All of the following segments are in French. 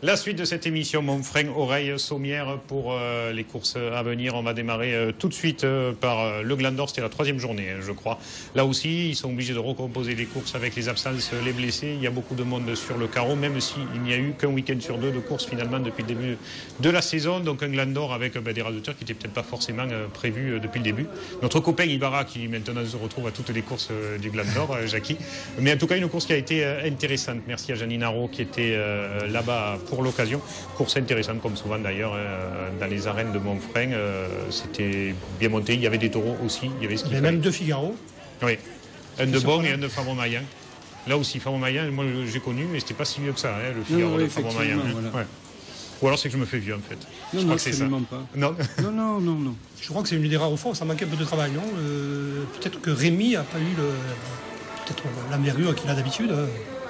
La suite de cette émission, Montfrein, Oreille, Sommières pour les courses à venir. On va démarrer tout de suite par le Glandor. C'était la 3e journée, je crois. Là aussi, ils sont obligés de recomposer les courses avec les absences, les blessés. Il y a beaucoup de monde sur le carreau, même s'il n'y a eu qu'un week-end sur 2 de courses finalement depuis le début de la saison. Donc un Glandor avec des rasoteurs qui n'étaient peut-être pas forcément prévus depuis le début. Notre copain Ibarra qui maintenant se retrouve à toutes les courses du Glandor, Jackie. Mais en tout cas, une course qui a été intéressante. Merci à Janine Haro qui était là-bas pour l'occasion. Course intéressante comme souvent d'ailleurs dans les arènes de Montfrein. C'était bien monté. Il y avait des taureaux aussi. Il y avait ce qu'il fallait. Même 2 Figaro. Oui. Un de Bon et un de Fabron-Maillan. Là aussi, Fabron-Maillan, moi j'ai connu, mais c'était pas si vieux que ça, le Figaro de Fabron-Maillan. Voilà. Ouais. Ou alors c'est que je me fais vieux en fait. Non, je crois que c'est ça. Pas. Non. Non. Je crois que c'est une des rares fois où ça manquait un peu de travail, non peut-être que Rémi n'a pas eu peut-être l'envergure qu'il a d'habitude.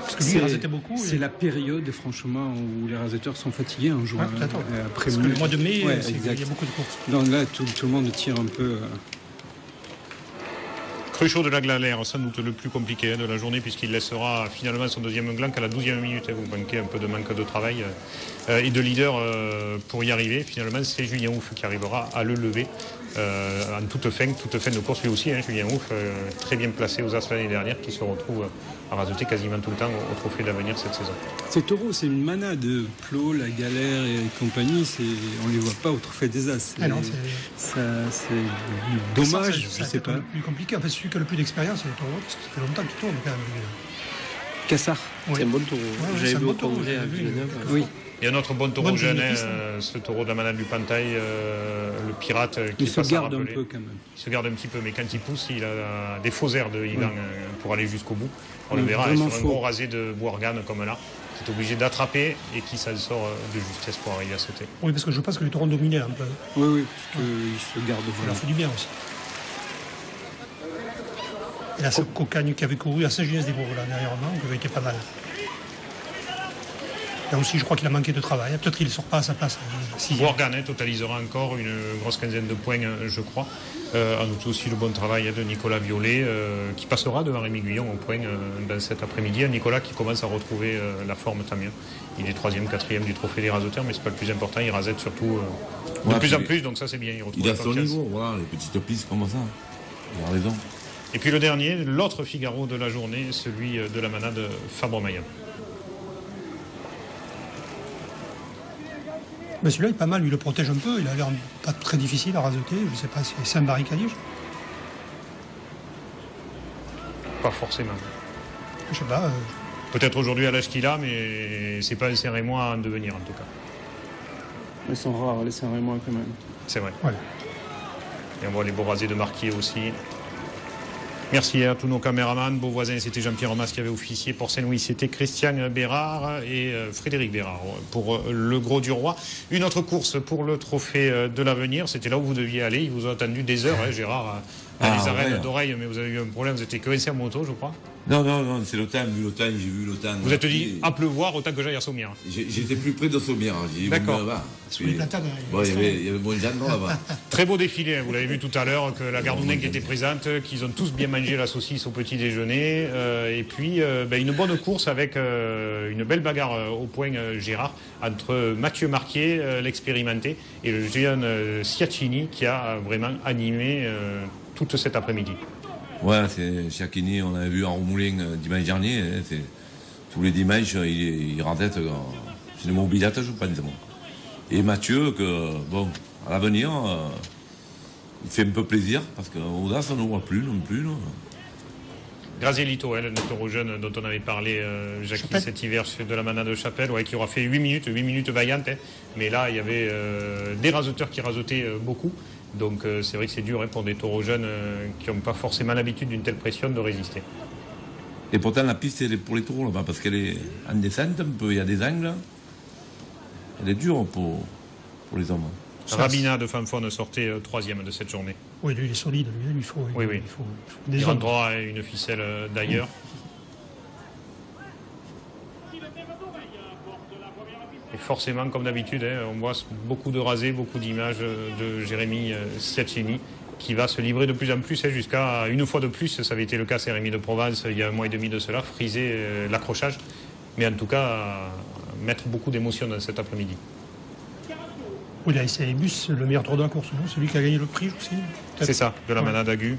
Parce que lui, il rasetait beaucoup. C'est la période, franchement, où les raseteurs sont fatigués un jour. Après le mois de mai, il y a beaucoup de courses. Donc là, tout le monde tire un peu. Cruchot de la Glalère, sans doute le plus compliqué de la journée, puisqu'il laissera finalement son deuxième gland qu'à la 12e minute. Vous manquez un peu de manque de travail et de leader pour y arriver. Finalement, c'est Julien Ouf qui arrivera à le lever en toute fin de course. Lui aussi, Julien Ouf, très bien placé aux As l'année dernière, qui se retrouve à raseter quasiment tout le temps au Trophée de l'Avenir cette saison. Ces taureaux, c'est une manade. Plot, la Galère et compagnie, on ne les voit pas au Trophée des As. C'est dommage, je ne sais pas. C'est le plus compliqué. En fait, celui qui a le plus d'expérience, c'est le taureau, parce que ça fait longtemps qu'il tourne quand même. Cassard. Oui. C'est un bon taureau. J'avais vu au congrès à Villeneuve. Oui. Il y a un autre bon taureau jeune, ce taureau de la manade du Pantail, le pirate qui se garde un peu quand même. Il se garde un petit peu, mais quand il pousse, il a des faux airs de Yvan pour aller jusqu'au bout. On le verra sur un gros rasé de Bourgane comme là, qui est obligé d'attraper et qui s'en sort de justesse pour arriver à sauter. Oui, parce que je pense que les taureaux dominaient un peu. Oui, parce qu'il se garde. Ça leur fait du bien aussi. Et là, ce cocagne qui avait couru à Saint-Genès-des-Bourgs, là, dernièrement, qui avait été pas mal. Là aussi, je crois qu'il a manqué de travail. Peut-être qu'il ne sort pas à sa place. Bourgane totalisera encore une grosse quinzaine de points, je crois. En outre aussi le bon travail de Nicolas Violet, qui passera devant Rémi Guyon au point dans cet après-midi. Nicolas qui commence à retrouver la forme, tant mieux. Il est 3e, 4e du Trophée des Rasoteurs, mais c'est pas le plus important. Il rasette surtout de plus en plus, donc ça c'est bien. Il a son niveau, voilà, les petites pistes comme ça. Il a raison. Et puis le dernier, l'autre Figaro de la journée, celui de la manade Fabron-Maillan. Mais celui-là est pas mal, il le protège un peu, il a l'air pas très difficile à raseter, je ne sais pas si c'est un barricadier. Pas forcément. Je sais pas. Peut-être aujourd'hui à l'âge qu'il a, mais c'est pas un Saint-Rémois à en devenir en tout cas. Ils sont rares les Saint-Rémois quand même. C'est vrai. Ouais. Et on voit les beaux rasés de Marquier aussi. Merci à tous nos caméramans. Beau voisin, c'était Jean-Pierre Mas qui avait officié. Pour Saint-Louis, c'était Christian Bérard et Frédéric Bérard pour le Gros du Roi. Une autre course pour le Trophée de l'Avenir. C'était là où vous deviez aller. Ils vous ont attendu des heures, Gérard, dans les arènes d'Oreille. Mais vous avez eu un problème. Vous étiez coincé en moto, je crois. Non, c'est l'automne. J'ai vu l'automne. Vous êtes dit à pleuvoir autant que j'aille à Sommières. J'étais plus près de Sommières. D'accord. Sous les platanes. Il y avait bon gens là-bas. Très beau défilé. Vous l'avez vu tout à l'heure, que la Gardounin qui était présente, qu'ils ont tous bien mangé la saucisse au petit déjeuner. Et puis, une bonne course avec une belle bagarre au point, Gérard, entre Mathieu Marquier, l'expérimenté, et le jeune Sciacchini qui a vraiment animé toute cet après-midi. Ouais, c'est Sciacchini, on l'avait vu en Romoulin dimanche dernier. Tous les dimanches, il rentrait. C'est une mobilette, je pense. Et Mathieu, à l'avenir, il fait un peu plaisir, parce qu'au As, on ne voit plus non plus. Non. Grazielito, le taureau jeune dont on avait parlé, Jackie, cet hiver de la manade de Chapelle, qui aura fait 8 minutes vaillantes. Mais là, il y avait des raseteurs qui rasetaient beaucoup. Donc c'est vrai que c'est dur pour des taureaux jeunes qui n'ont pas forcément l'habitude d'une telle pression de résister. Et pourtant la piste elle est pour les taureaux là-bas parce qu'elle est en descente un peu, il y a des angles. Elle est dure pour les hommes. Rabina de Fanfone sortait 3e de cette journée. Oui, lui il est solide, lui il faut. Oui. Il faut des il rentrera à une ficelle d'ailleurs. Et forcément, comme d'habitude, on voit beaucoup de rasés, beaucoup d'images de Jérémy Sciacchini qui va se livrer de plus en plus jusqu'à une fois de plus. Ça avait été le cas, c'est Rémi de Provence, il y a un mois et demi de cela, friser l'accrochage. Mais en tout cas, mettre beaucoup d'émotion dans cet après-midi. Oui, il a essayé Bus, le meilleur tour de la course, non? Celui qui a gagné le prix aussi. C'est ça, de la manade Agu.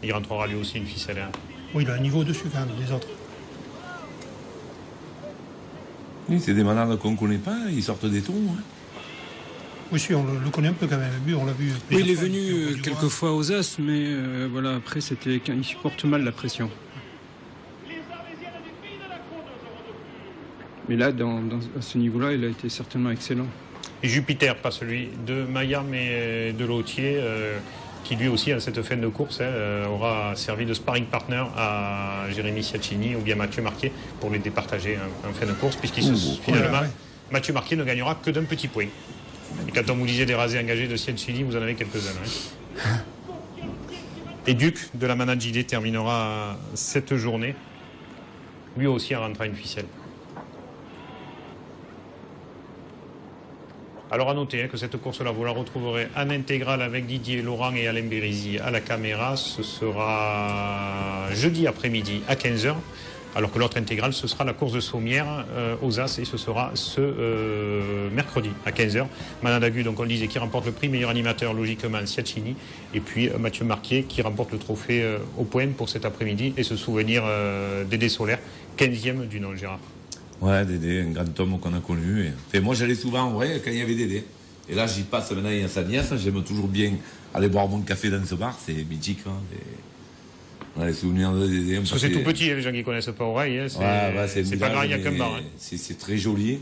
Il rentrera lui aussi une ficelle. Hein. Oui, il a un niveau au-dessus quand même des autres. Oui, c'est des manades qu'on ne connaît pas, ils sortent des tons. Hein. Oui, si, on le connaît un peu quand même. On l'a vu. Oui, il est venu quelques fois aux As, mais voilà, après, il supporte mal la pression. Mais là, à ce niveau-là, il a été certainement excellent. Et Jupiter, pas celui de Maya, mais de Lautier, qui lui aussi, à cette fin de course, aura servi de sparring partner à Jérémy Ciaccini ou bien Mathieu Marquier pour les départager en fin de course, finalement, Mathieu Marquier ne gagnera que d'un petit point. Et quand on vous disait des rasés engagés de Ciaccini, vous en avez quelques-uns. Hein. Et Duc de la Manade JD terminera cette journée. Lui aussi rentrera une ficelle. Alors à noter que cette course-là, vous la retrouverez en intégrale avec Didier Laurent et Alain Bérisy à la caméra. Ce sera jeudi après-midi à 15h. Alors que l'autre intégrale, ce sera la course de Sommières aux As et ce sera ce mercredi à 15h. Manade Agu, donc on le disait, qui remporte le prix meilleur animateur, logiquement Ciaccini. Et puis Mathieu Marquier qui remporte le trophée au point pour cet après-midi et ce souvenir Dédé Solaire, 15e du nom, Gérard. Ouais, Dédé, un grand homme qu'on a connu. Et moi, j'allais souvent en vrai quand il y avait Dédé. Et là, j'y passe maintenant, il y a sa nièce. J'aime toujours bien aller boire mon café dans ce bar. C'est mythique. Hein. On a les souvenirs de Dédé. Parce que c'est tout petit, les gens qui ne connaissent pas Oreille. Hein. C'est pas grave, il n'y a qu'un bar. Hein. C'est très joli.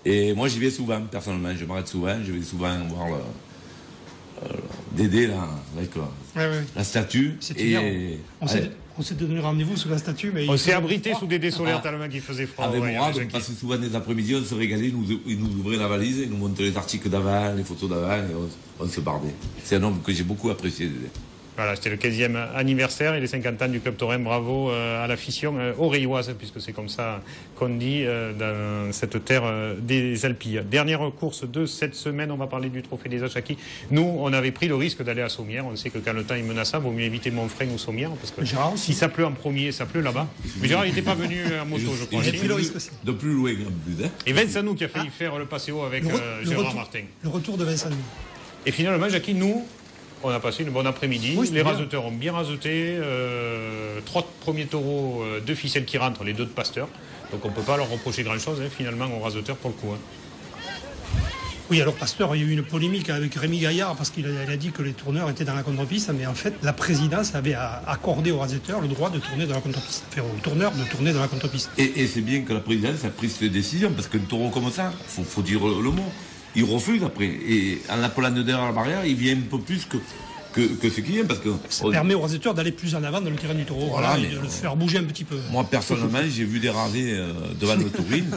Et moi, j'y vais souvent, personnellement. Je m'arrête souvent. Je vais souvent voir Dédé, là, avec la statue. On s'est donné rendez-vous sous la statue. Mais on s'est abrité sous Dédé Solaire tellement qu'il faisait froid. Avec Mourad, on passait souvent des après-midi, on se régalait, il nous ouvrait la valise, il nous montrait les articles d'avant, les photos d'avant, et on se bardait. C'est un homme que j'ai beaucoup apprécié, Dédé. Voilà, c'était le 15e anniversaire et les 50 ans du Club Taurin. Bravo à la fission oreilloise, puisque c'est comme ça qu'on dit dans cette terre des Alpilles. Dernière course de cette semaine, on va parler du Trophée des Achakis. Nous, on avait pris le risque d'aller à Sommières. On sait que quand le temps est menaçant, il vaut mieux éviter Montfrein ou Sommières, parce que si ça pleut en premier, ça pleut là-bas. Mais Gérard, il n'était pas venu en moto, je crois. J'ai pris le risque aussi. De plus loin, en plus. Hein. Et Vincent nous qui a failli faire le Passéo avec Gérard Martin. Le retour de Vincent. Et finalement, Jackie, nous... On a passé une bonne après-midi. Oui, les raseteurs ont bien raseté. 3 premiers taureaux, 2 ficelles qui rentrent, les 2 de Pasteur. Donc on ne peut pas leur reprocher grand-chose, finalement, aux raseteurs pour le coup. Oui, alors Pasteur, il y a eu une polémique avec Rémi Gaillard parce qu'il a dit que les tourneurs étaient dans la contre-piste. Mais en fait, la présidence avait accordé aux raseteurs le droit de tourner dans la contre-piste. Enfin, aux tourneurs de tourner dans la contre-piste. Et c'est bien que la présidence a pris cette décision parce qu'un taureau comme ça, faut dire le mot. Il refuse après. Et en appelant derrière la barrière, il vient un peu plus que ce qui vient. Parce que ça permet aux raseteurs d'aller plus en avant dans le terrain du taureau. Voilà, et de le faire bouger un petit peu. Moi, personnellement, j'ai vu des rasés devant le Taurine.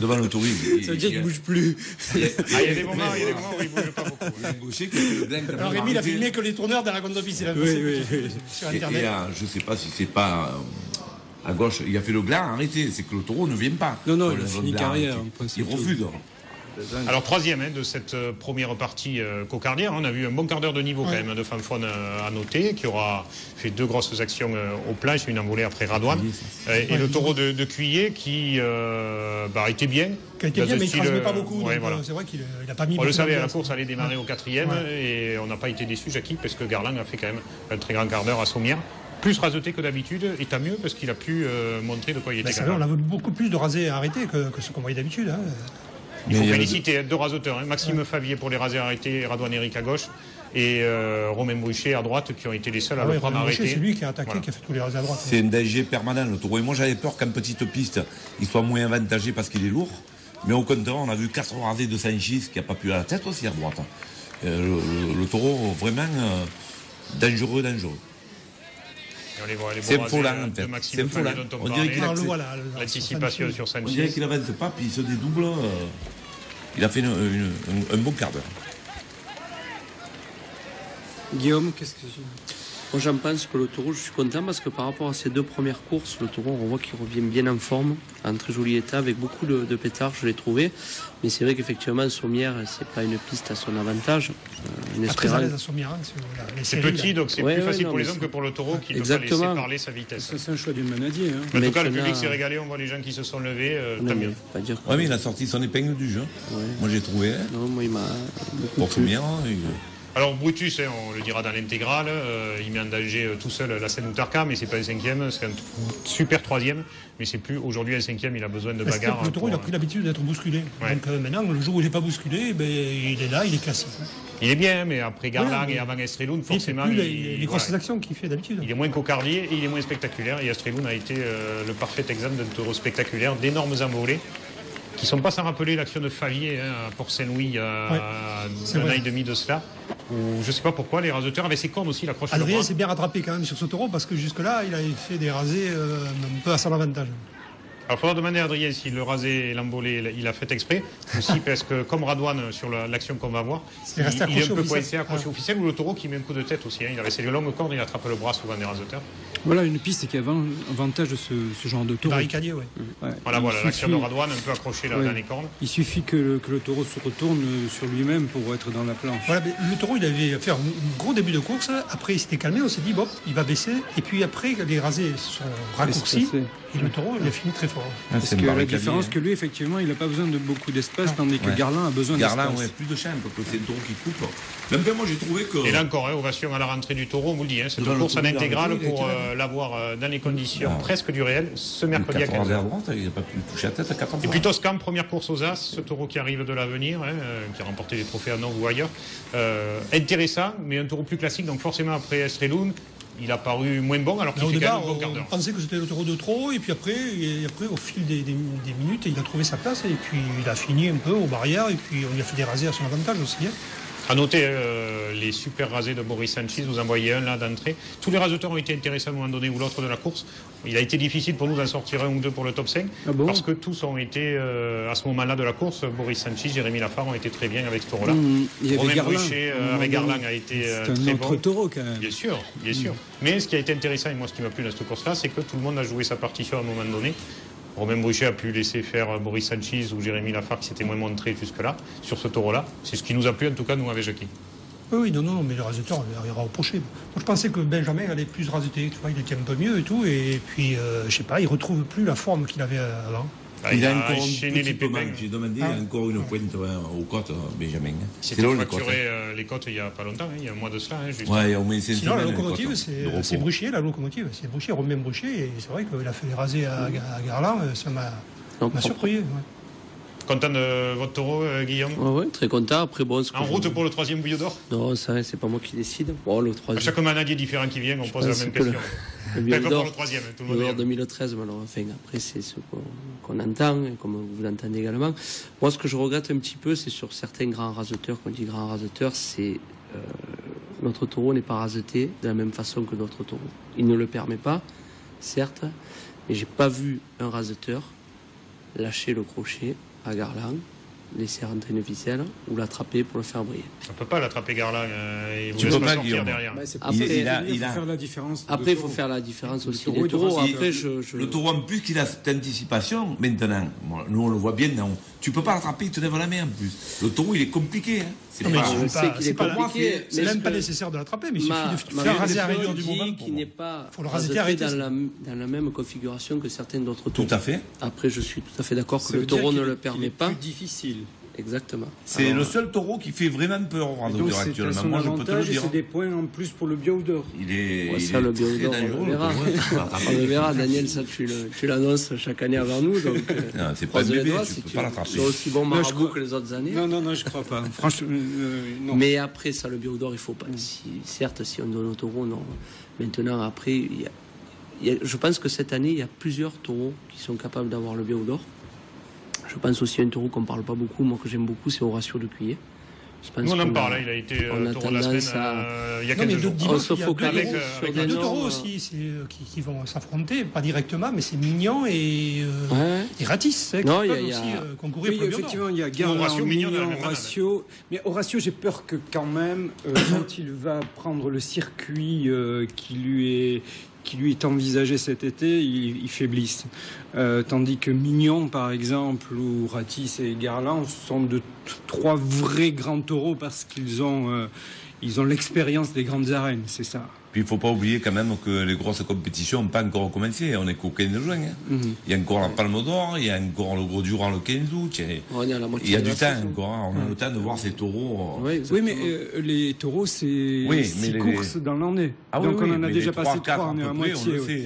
devant le Taurine. Ça veut dire qu'il ne bouge plus. Il y a des moments où il ne bouge pas beaucoup. Alors Rémi, il a filmé que les tourneurs dans la contre-piste. Oui. Sur Internet. Je ne sais pas si c'est pas... à gauche, il a fait le gland, arrêtez. C'est que le taureau ne vient pas. Non, il a fini carrière. Il refuse. Alors 3e de cette première partie cocardière, on a vu un bon quart d'heure de niveau quand même de Fanfone à noter, qui aura fait 2 grosses actions aux plages, une envolée après Radouane, et le taureau de Cuillet qui était bien. Qui a été bien, mais il ne transmet pas beaucoup, donc voilà. C'est vrai qu'il n'a pas mis on le savait, la course allait démarrer au 4e, et on n'a pas été déçus, Jackie, parce que Garland a fait quand même un très grand quart d'heure à Sommières. Plus raseté que d'habitude, et tant mieux parce qu'il a pu montrer de quoi il était capable. On a beaucoup plus de rasés arrêtés que ce qu'on voyait d'habitude. Il faut féliciter 2 raseteurs, Maxime Favier pour les rasés arrêtés, Radouane Eric à gauche, et Romain Boucher à droite, qui ont été les seuls à le prendre arrêté. C'est lui qui a attaqué, qui a fait tous les rasés à droite. C'est un danger permanent, le taureau. Et moi, j'avais peur qu'en petite piste, il soit moins avantagé parce qu'il est lourd. Mais au contraire, on a vu 4 rasés de Sanchis qui n'a pas pu à la tête aussi à droite. Le taureau, vraiment dangereux. C'est Folan en fait. C'est Folan. On dirait qu'il l'anticipation sur Sanchez. On dirait qu'il n'avance pas, puis il se dédouble. Il a fait un bon quart d'heure. Guillaume, qu'est-ce que Moi j'en pense que le taureau, je suis content parce que par rapport à ces 2 premières courses, le taureau, on voit qu'il revient bien en forme, en très joli état, avec beaucoup de pétards, je l'ai trouvé. Mais c'est vrai qu'effectivement, Sommières, c'est pas une piste à son avantage. Très à l'aise à Sommières. C'est petit, donc c'est plus facile pour les hommes que pour le taureau qui ne peut pas laisser parler sa vitesse. Ça, c'est un choix du manadier. En tout cas, le public s'est régalé, on voit les gens qui se sont levés, tant mieux. Oui, mais il a sorti son épingle du jeu. Ouais. Moi, j'ai trouvé. Non, moi, il m'a beaucoup pour Sommières. Alors Brutus, on le dira dans l'intégrale, il met en danger tout seul la Seine-Outarka, mais c'est pas un 5e, c'est un super 3e, mais c'est plus aujourd'hui un 5e, il a besoin de bagarre. Le taureau, il a pris l'habitude d'être bousculé. Ouais. Donc maintenant, le jour où il n'est pas bousculé, il est là, il est classique. Il est bien, mais après Garlang et avant Estreloun, forcément. Les grosses actions qu'il fait d'habitude. Il est moins cocardier et il est moins spectaculaire. Et Estreloun a été le parfait exemple d'un taureau spectaculaire, d'énormes envolées, qui ne sont pas sans rappeler l'action de Favier à Port-Saint-Louis il y a un an et demi de cela. Où, je ne sais pas pourquoi, les raseteurs avaient ses cornes aussi, il accroche le bras. Adrien s'est bien rattrapé quand même sur ce taureau parce que jusque-là, il avait fait des rasés un peu à son avantage. Alors, il faudra demander à Adrien s'il le rasé et l'embolé, il a fait exprès. Aussi, parce que comme Radouane, sur l'action qu'on va voir, il est un peu coincé, accroché au ficelle, ou le taureau qui met un coup de tête aussi. Il avait ses longues cornes, il attrape le bras souvent des raseteurs. Voilà une piste qui a avantage de ce genre de taureau. Barricadier, oui. Ouais. Voilà, l'action de Radouane, un peu accroché dans les cornes. Il suffit que le taureau se retourne sur lui-même pour être dans la planche. Voilà, mais le taureau, il avait fait un gros début de course. Après, il s'était calmé, on s'est dit, bon, il va baisser. Et puis après, les rasés sont raccourcis. Et le taureau, il a fini très fort. Parce que la différence que lui, effectivement, il n'a pas besoin de beaucoup d'espace, tandis que Garland a besoin d'espace. Garland, plus de champ, parce que c'est le taureau qui coupe. Même moi, j'ai trouvé que... Et là encore, ovation à la rentrée du taureau, on vous le dit, c'est une course en intégrale pour l'avoir dans les conditions presque du réel, ce mercredi à 15h. Il n'a pas pu toucher la tête à 14 h. Et puis Toscan, première course aux As, ce taureau qui arrive de l'avenir, qui a remporté des trophées à Nantes ou ailleurs. Intéressant, mais un taureau plus classique, donc forcément après Estreloun, il a paru moins bon alors qu'il fait quand même un bon quart d'heure. On pensait que c'était le taureau de trop et puis après au fil des minutes, il a trouvé sa place et puis il a fini un peu aux barrières et puis on lui a fait des rasés à son avantage aussi. À noter les super rasés de Boris Sanchez, vous en voyez un là d'entrée. Tous les raseteurs ont été intéressants à un moment donné ou l'autre de la course. Il a été difficile pour nous d'en sortir un ou deux pour le top 5 parce que tous ont été à ce moment-là de la course. Boris Sanchez, Jérémy Lafare ont été très bien avec ce taureau-là. Romain Bruchet avec Garland a été très bon. C'est un autre taureau quand même. Bien sûr, bien sûr. Mais ce qui a été intéressant et moi ce qui m'a plu dans cette course-là, c'est que tout le monde a joué sa partition à un moment donné. Romain Bruchet a pu laisser faire Boris Sanchez ou Jérémy Lafare qui s'était moins montré jusque-là, sur ce taureau-là. C'est ce qui nous a plu, en tout cas, nous, avec Jackie. Oui, non, mais le raseteur, il ira reprocher. Moi, je pensais que Benjamin allait plus raseter, tu vois, il était un peu mieux et tout, et puis, je sais pas, il retrouve plus la forme qu'il avait avant. Il a encore enchaîné les pépins. J'ai demandé encore une pointe aux côtes, Benjamin. C'est là fracturé les côtes il n'y a pas longtemps, il y a un mois de cela. Sinon, la locomotive, c'est Bruchier, la locomotive. C'est Bruchier, Romain Bruchier, et c'est vrai qu'il a fait les rasés à Garland, ça m'a surpris. Ouais. Content de votre taureau, Guillaume? Oui, très content. Après, bon, en route pour le 3e Bouillot d'Or? Non, ça, c'est pas moi qui décide. Bon, le 3e. À chaque manadier différent qui vient, on pose la même question. Le Bouillot d'Or, le 3e, tout le monde. 2013, alors, enfin, après, c'est ce qu'on entend, et comme vous l'entendez également. Moi, ce que je regrette un petit peu, c'est sur certains grands raseteurs. Quand on dit grands raseteurs, c'est notre taureau n'est pas raseté de la même façon que notre taureau. Il ne le permet pas, certes, mais j'ai pas vu un raseteur lâcher le crochet à Garland, laisser rentrer une ficelle ou l'attraper pour le faire briller. On ne peut pas l'attraper Garland, il ne peut pas sortir derrière. Il faut faire la différence. Après, il faut faire la différence aussi. Le taureau, en plus qu'il a cette anticipation, maintenant, nous on le voit bien, non, tu ne peux pas l'attraper, il te lève la main en plus. Le taureau, il est compliqué. Hein. Je sais qu'il est compliqué. C'est même pas nécessaire de l'attraper, mais il suffit de faire raser à réduire du moment. Qui n'est pas raser dans la même configuration que certains d'autres taureaux. Tout à fait. Après, je suis tout à fait d'accord que le taureau ne le permet pas. C'est plus difficile. Exactement. C'est le seul taureau qui fait vraiment peur au raseteur actuellement. Moi, je peux te le dire. C'est des points en plus pour le Biaoudor. Le Biaoudor, on le verra. On le verra, Daniel, ça tu l'annonces chaque année avant nous. Donc, c'est pas le bébé, tu peux pas l'attraper. C'est aussi bon marabout que les autres années. Non, je crois pas. Franchement, non. Mais après, ça, le Biaoudor, il faut pas. Certes, si on donne au taureau, non. Maintenant, après, je pense que cette année, il y a plusieurs taureaux qui sont capables d'avoir le Biaoudor. Je pense aussi à un taureau qu'on ne parle pas beaucoup, moi que j'aime beaucoup, c'est Horatio de Cuillet. Nous on en parle, il a été taureau de la semaine il y a quelques jours. On se focalise sur des deux taureaux aussi qui vont s'affronter, pas directement, mais c'est Mignon et Ratis qui peuvent aussi concourir pour le Lion d'Or. Effectivement, il y a Garland, Mignon, Horacio. Mais Horacio, j'ai peur que quand même, quand il va prendre le circuit qui lui est envisagé cet été, il faiblisse. Tandis que Mignon, par exemple, ou Ratis et Garland sont de 3 vrais grands taureaux parce qu'ils ont l'expérience des grandes arènes, c'est ça. Puis il ne faut pas oublier quand même que les grosses compétitions n'ont pas encore commencé. On est qu'au 15 juin. Il y a encore la Palme d'Or, il y a encore le Gros Durand le 15 août. Il y a du temps encore. On a le temps de voir ces taureaux. Oui, mais les taureaux, c'est 6 courses dans l'année. Donc on en a déjà passé 3, on est à moitié. On le sait,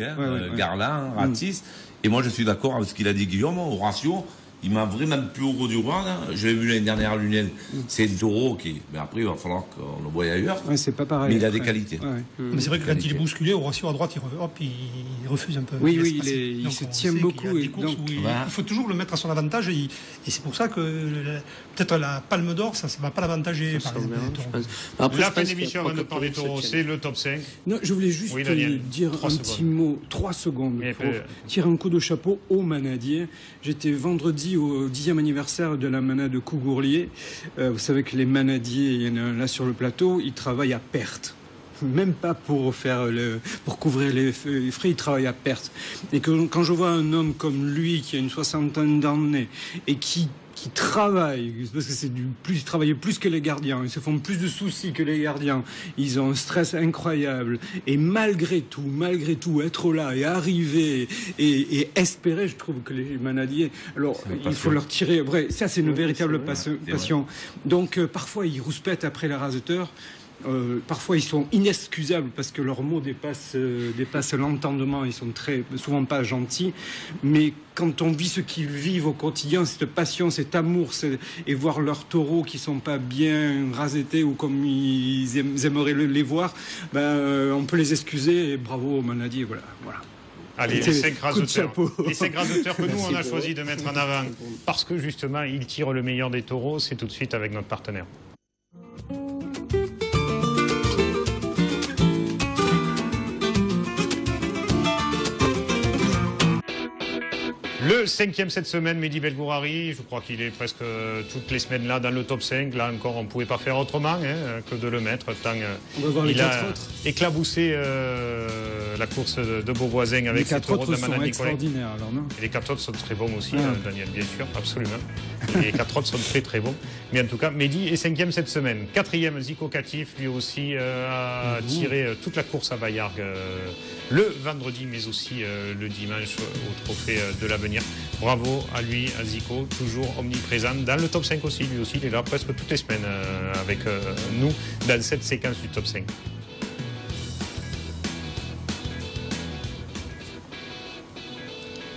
Garland, Ratis. Et moi je suis d'accord avec ce qu'il a dit Guillaume, Horacio. Il m'a vraiment plus au Gros Durand. Je l'ai vu l'année dernière à Lunel. C'est un taureau qui. Mais après, il va falloir qu'on le voie ailleurs. C'est pas pareil. Mais il a des qualités. Mais c'est vrai que quand il est bousculé, Horacio à droite, il refuse un peu. Oui, il se tient beaucoup. Il faut toujours le mettre à son avantage. Et c'est pour ça que peut-être la Palme d'Or, ça ne va pas l'avantager. La fin d'émission avant de parler des taureaux, c'est le top 5. Non, je voulais juste dire un petit mot, 3 secondes, pour tirer un coup de chapeau aux manadiers. J'étais vendredi au 10e anniversaire de la manade de Cougourlier. Vous savez que les manadiers, il y en a là sur le plateau, ils travaillent à perte. Même pas pour couvrir les frais, ils travaillent à perte. Et quand je vois un homme comme lui, qui a une 60aine d'années, et qui travaillent, parce que ils travaillent plus que les gardiens, ils se font plus de soucis que les gardiens, ils ont un stress incroyable, et malgré tout, être là et arriver et espérer, je trouve que les manadiers, alors il faut leur tirer, vrai, ça c'est une véritable passion. Donc parfois ils rouspètent après les raseteurs. Parfois ils sont inexcusables parce que leurs mots dépassent l'entendement, ils sont souvent pas gentils, mais quand on vit ce qu'ils vivent au quotidien, cette passion, cet amour, et voir leurs taureaux qui sont pas bien rasetés ou comme ils aimeraient les voir, on peut les excuser et bravo aux manadiers, voilà. Allez, les 5 raseteurs. Les 5 raseteurs que nous, on a choisi de mettre en avant parce que justement, ils tirent le meilleur des taureaux, c'est tout de suite avec notre partenaire. Le 5e cette semaine, Mehdi Belgourari, je crois qu'il est presque toutes les semaines là dans le top 5. Là encore, on ne pouvait pas faire autrement que de le mettre. Tant il a éclaboussé la course de Beauvoisin avec ses taureaux de la manade Nicolet. Et les 4 autres sont très bons aussi, Daniel, bien sûr, absolument. Les 4 autres sont très très bons. Mais en tout cas, Mehdi est 5e cette semaine. 4e, Zico Catif, lui aussi a tiré toute la course à Bayargues le vendredi, mais aussi le dimanche au trophée de l'avenir. Bravo à lui, à Zico, toujours omniprésent. Dans le top 5 aussi, lui aussi, il est là presque toutes les semaines avec nous dans cette séquence du top 5.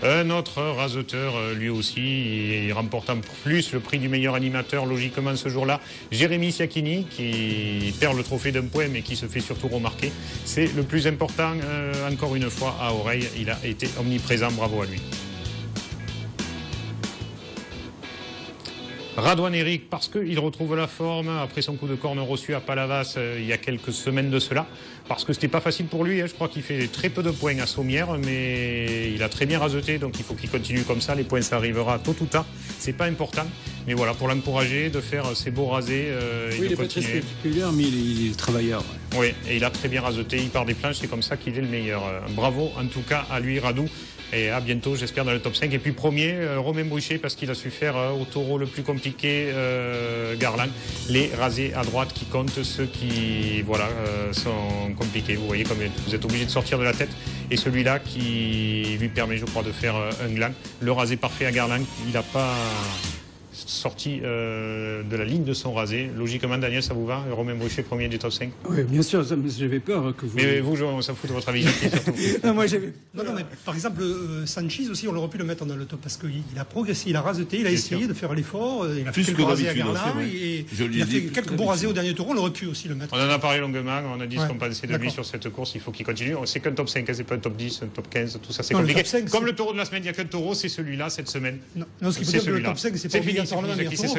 Un autre raseteur, lui aussi, il remporte en plus le prix du meilleur animateur, logiquement, ce jour-là. Jérémy Siakini, qui perd le trophée d'un point, mais qui se fait surtout remarquer. C'est le plus important, encore une fois, à Oreille. Il a été omniprésent, bravo à lui. Radouane Eric, parce qu'il retrouve la forme après son coup de corne reçu à Palavas il y a quelques semaines de cela. Parce que c'était pas facile pour lui, je crois qu'il fait très peu de points à Sommières, mais il a très bien raseté, donc il faut qu'il continue comme ça. Les points, ça arrivera tôt ou tard, c'est pas important. Mais voilà, pour l'encourager, de faire ses beaux rasés il est pas très spectaculaire, mais il est travailleur. Oui, et il a très bien raseté, il part des planches, c'est comme ça qu'il est le meilleur. Bravo en tout cas à lui, Radou. Et à bientôt, j'espère, dans le top 5. Et puis premier, Romain Bruchet, parce qu'il a su faire au taureau le plus compliqué, Garland, les rasés à droite qui comptent, ceux qui sont compliqués. Vous voyez comme vous êtes obligé de sortir de la tête. Et celui-là qui lui permet, je crois, de faire un gland. Le rasé parfait à Garland, il n'a pas sorti de la ligne de son rasé. Logiquement, Daniel, ça vous va? Romain Bruchet, premier du top 5? Oui, bien sûr, j'avais peur que vous... Mais vous, on s'en fout de votre avis, surtout. Non, moi, j'avais... Non, mais par exemple, Sanchez aussi, on aurait pu le mettre dans le top parce qu'il a progressé, il a raseté, il a essayé de faire l'effort, il a fait quelques rasés à Garland, et il a fait quelques bons rasés au dernier tour, on aurait pu aussi le mettre. On en a parlé longuement, on a dit ce qu'on pensait de lui sur cette course, il faut qu'il continue. C'est qu'un top 5, c'est pas un top 10, un top 15, tout ça, c'est compliqué. Comme le taureau de la semaine, il n'y a qu'un taureau, c'est celui-là, cette semaine. Non, ce qu'il faut dire que le top 5, c'est pas obligatoirement le meilleur taureau.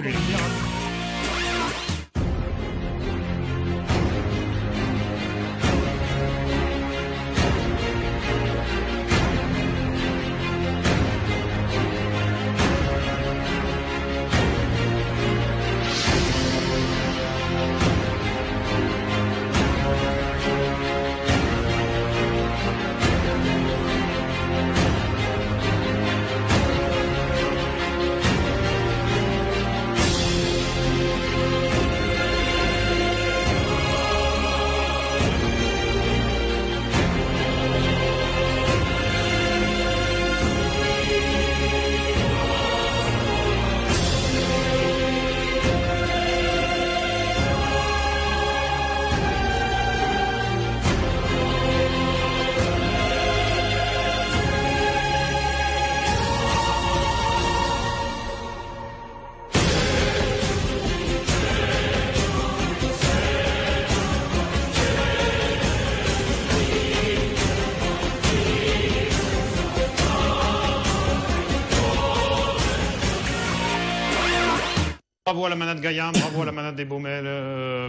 Bravo à la manade Gaillan, bravo à la manade des Baumel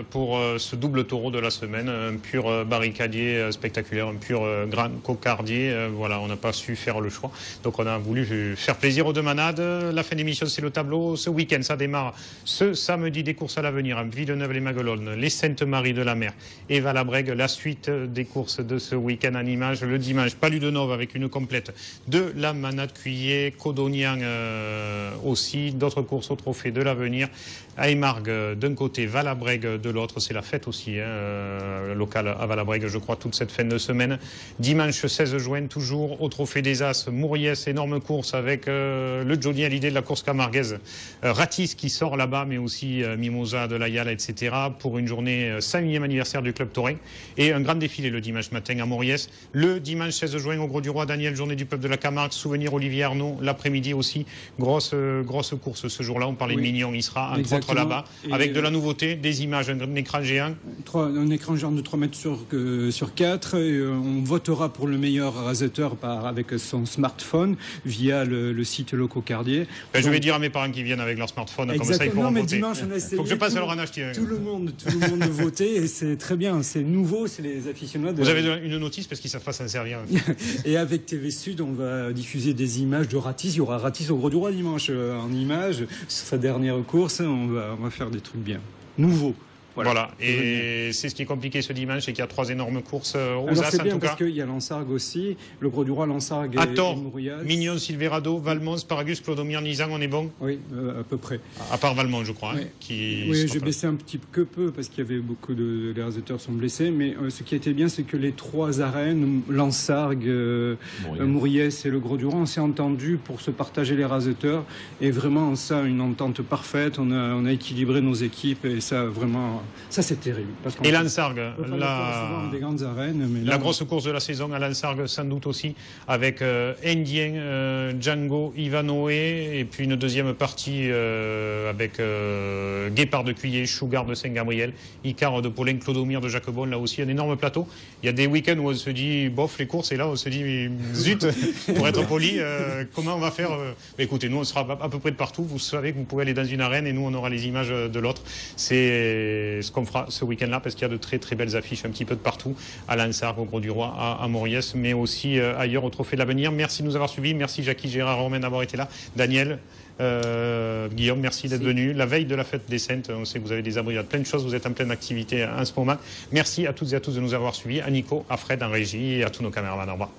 pour ce double taureau de la semaine. Un pur barricadier spectaculaire, un pur grand cocardier. Voilà, on n'a pas su faire le choix. Donc on a voulu faire plaisir aux deux manades. La fin d'émission, c'est le tableau. Ce week-end, ça démarre ce samedi des courses à l'avenir. Villeneuve-les-Maguelones, les Saintes-Maries de la Mer et Valabrègue. La suite des courses de ce week-end en images. Le dimanche, Paludenove avec une complète de la manade Cuillet. Codognan aussi. D'autres courses au trophée de l'avenir. À Émargues d'un côté, Valabrègue de l'autre, c'est la fête aussi, locale à Valabrègue, je crois, toute cette fin de semaine. Dimanche 16 juin, toujours au Trophée des As, Mouriès, énorme course avec le Johnny Hallyday de la course camarguaise, Ratis qui sort là-bas, mais aussi Mimosa de la Yala, etc. pour une journée 5e anniversaire du Club Taurin. Et un grand défilé le dimanche matin à Mouriès. Le dimanche 16 juin, au Gros du Roi, Daniel, journée du peuple de la Camargue, souvenir Olivier Arnaud, l'après-midi aussi, grosse course ce jour-là, on parlait de Mignon, il sera entre autres là-bas, avec de la nouveauté, des images, un écran géant. Un écran géant de 3 mètres sur 4. Et on votera pour le meilleur raseteur avec son smartphone via le site Lococardier. Je vais dire à mes parents qui viennent avec leur smartphone, comme ça ils pourront voter. Dimanche, faut que je passe à leur en acheter. Tout le monde voter et c'est très bien, c'est nouveau, c'est les aficionados. Vous avez une notice parce qu'ils savent pas s'en servir. Et avec TV Sud, on va diffuser des images de Ratis. Il y aura Ratis au Gros du Roi dimanche en images, sur sa dernière course. On va faire des trucs bien, nouveaux. Voilà. Et c'est ce qui est compliqué ce dimanche, c'est qu'il y a 3 énormes courses aux As, c'est bien en tout parce cas. qu'il y a Lansargues aussi, le Gros du Roi, Lansargues et Mourias. Mignon, Silverado, Valmont, Sparagus, Clodomir, Nizan, on est bon? Oui, à peu près. À part Valmont, je crois. Oui, j'ai baissé un petit peu parce qu'il y avait beaucoup les raseteurs sont blessés, mais ce qui était bien, c'est que les 3 arènes, Lansargues, Mourias et le Gros du Roi, on s'est entendu pour se partager les raseteurs, et vraiment ça, une entente parfaite, on a équilibré nos équipes, et ça, vraiment, ça c'est terrible. Et Lansargues, des grandes arènes, mais la grosse course de la saison à Lansargues, sans doute aussi, avec Indien, Django, Ivanoé, et puis une deuxième partie avec Guépard de Cuillet, Sugar de Saint-Gabriel, Icar de Paulin, Clodomir de Jacquebon, là aussi un énorme plateau. Il y a des week-ends où on se dit bof les courses, et là on se dit zut, pour être poli, comment on va faire écoutez, nous on sera à peu près de partout, vous savez que vous pouvez aller dans une arène et nous on aura les images de l'autre. C'est ce qu'on fera ce week-end-là, parce qu'il y a de très très belles affiches un petit peu de partout, à Lansargues, au Gros du Roi, à Mauriès, mais aussi ailleurs au Trophée de l'Avenir. Merci de nous avoir suivis, merci Jackie, Gérard, Romain d'avoir été là, Daniel, Guillaume, merci d'être venu. La veille de la fête des Saintes, on sait que vous avez des abrigades, plein de choses, vous êtes en pleine activité en ce moment. Merci à toutes et à tous de nous avoir suivis, à Nico, à Fred en régie et à tous nos caméramans. Au revoir.